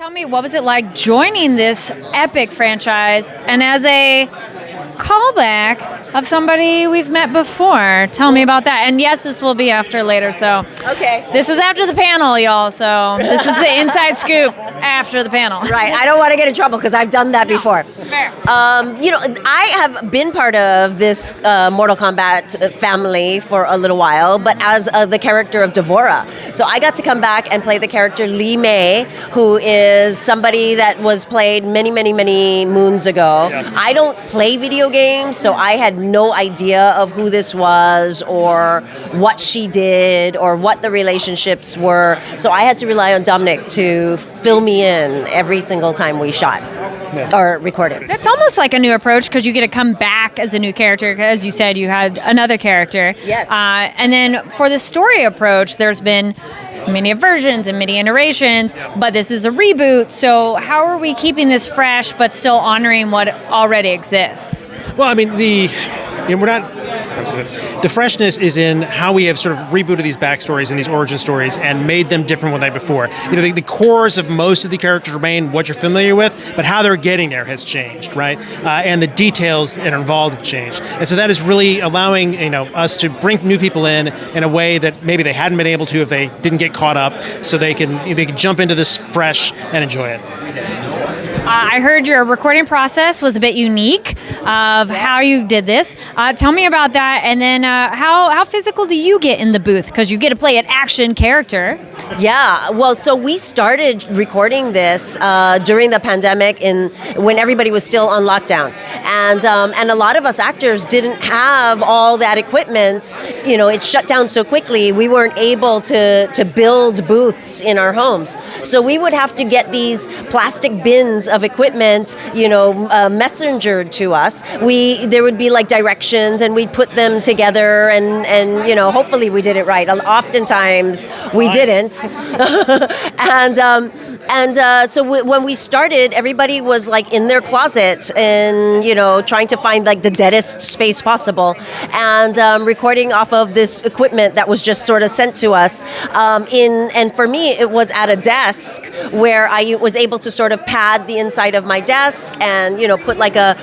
tell me, what was it like joining this epic franchise and as a callback of somebody we've met before? Tell me about that. And yes, this will be after later, so. Okay. This was after the panel, y'all, so this is the inside scoop after the panel. Right. I don't want to get in trouble because I've done that before. Fair. I have been part of this Mortal Kombat family for a little while, but as the character of Devora. So I got to come back and play the character Li Mei, who is somebody that was played many, many, many moons ago. Yeah. I don't play video games, so I had no idea of who this was or what she did or what the relationships were. So I had to rely on Dominic to fill me in every single time we shot. Yeah. Or recorded. That's almost like a new approach because you get to come back as a new character. As you said, you had another character. Yes. And then for the story approach, there's been many versions and many iterations, but this is a reboot. So how are we keeping this fresh but still honoring what already exists? Well, I mean, we're not. The freshness is in how we have sort of rebooted these backstories and these origin stories and made them different from what they before. The cores of most of the characters remain what you're familiar with, but how they're getting there has changed, right? And the details that are involved have changed. And so that is really allowing us to bring new people in a way that maybe they hadn't been able to if they didn't get caught up, so they can jump into this fresh and enjoy it. I heard your recording process was a bit unique of how you did this. Tell me about that, and then how physical do you get in the booth? Because you get to play an action character. Yeah, well, so we started recording this during the pandemic when everybody was still on lockdown. And a lot of us actors didn't have all that equipment. It shut down so quickly, we weren't able to build booths in our homes. So we would have to get these plastic bins of equipment, messengered to us. There would be like directions, and we'd put them together, and hopefully we did it right. Oftentimes we didn't. So when we started, everybody was like in their closet and trying to find like the deadest space possible, and recording off of this equipment that was just sort of sent to us. And for me, it was at a desk where I was able to sort of pad the inside of my desk and put like a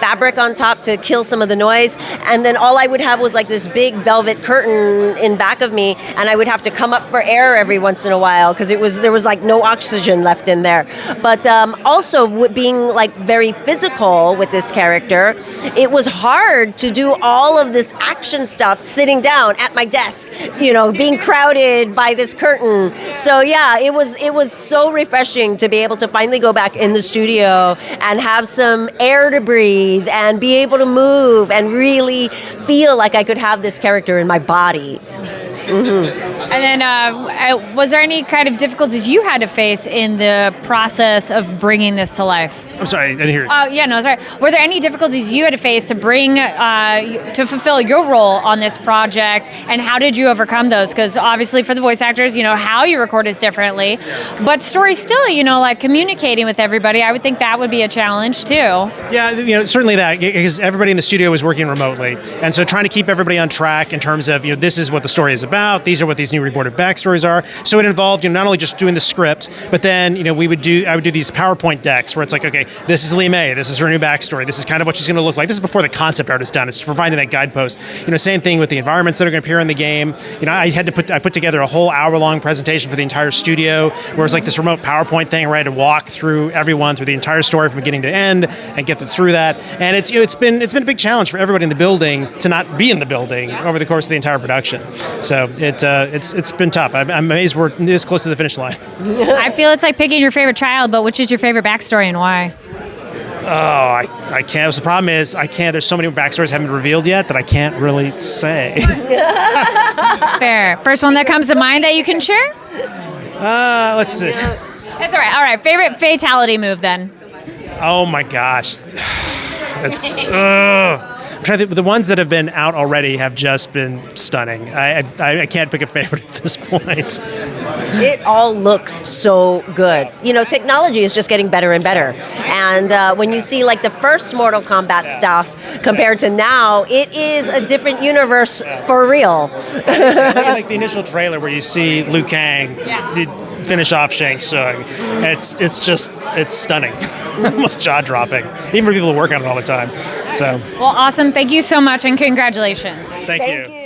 fabric on top to kill some of the noise. And then all I would have was like this big velvet curtain in back of me, and I would have to come up for air every once in a while because there was like no oxygen left in there. But also being like very physical with this character, it was hard to do all of this action stuff sitting down at my desk, being crowded by this curtain. So yeah, it was so refreshing to be able to finally go back in the studio and have some air to breathe and be able to move and really feel like I could have this character in my body. Mm-hmm. And then was there any kind of difficulties you had to face in the process of bringing this to life? I'm sorry, I didn't hear you. Yeah, no, sorry. Were there any difficulties you had to face to bring, to fulfill your role on this project, and how did you overcome those? Because obviously for the voice actors, how you record is differently, but story still, like communicating with everybody, I would think that would be a challenge too. Yeah, certainly that, because everybody in the studio was working remotely, and so trying to keep everybody on track in terms of, this is what the story is about, these are what these new reboarded backstories are. So it involved, not only just doing the script, but then, I would do these PowerPoint decks where it's like, okay, this is Li Mei, this is her new backstory, this is kind of what she's going to look like. This is before the concept art is done. It's providing that guidepost. Same thing with the environments that are going to appear in the game. I put together a whole hour-long presentation for the entire studio, where it's like this remote PowerPoint thing where I had to walk through everyone through the entire story from beginning to end and get them through that. And it's been a big challenge for everybody in the building to not be in the building over the course of the entire production. So it's been tough. I'm amazed we're this close to the finish line. I feel it's like picking your favorite child, but which is your favorite backstory and why? Oh, I can't. The problem is I can't. There's so many backstories haven't been revealed yet that I can't really say. Fair. First one that comes to mind that you can share? Let's see. That's all right. All right. Favorite fatality move then? Oh my gosh. That's. I'm trying to think, the ones that have been out already have just been stunning. I can't pick a favorite at this point. It all looks so good. Technology is just getting better and better. And when you see like the first Mortal Kombat stuff, compared to now, it is a different universe for real. Like the initial trailer where you see Liu Kang finish off Shang Tsung, it's stunning, almost jaw-dropping, even for people who work on it all the time. So, well, awesome. Thank you so much, and congratulations. Thank you.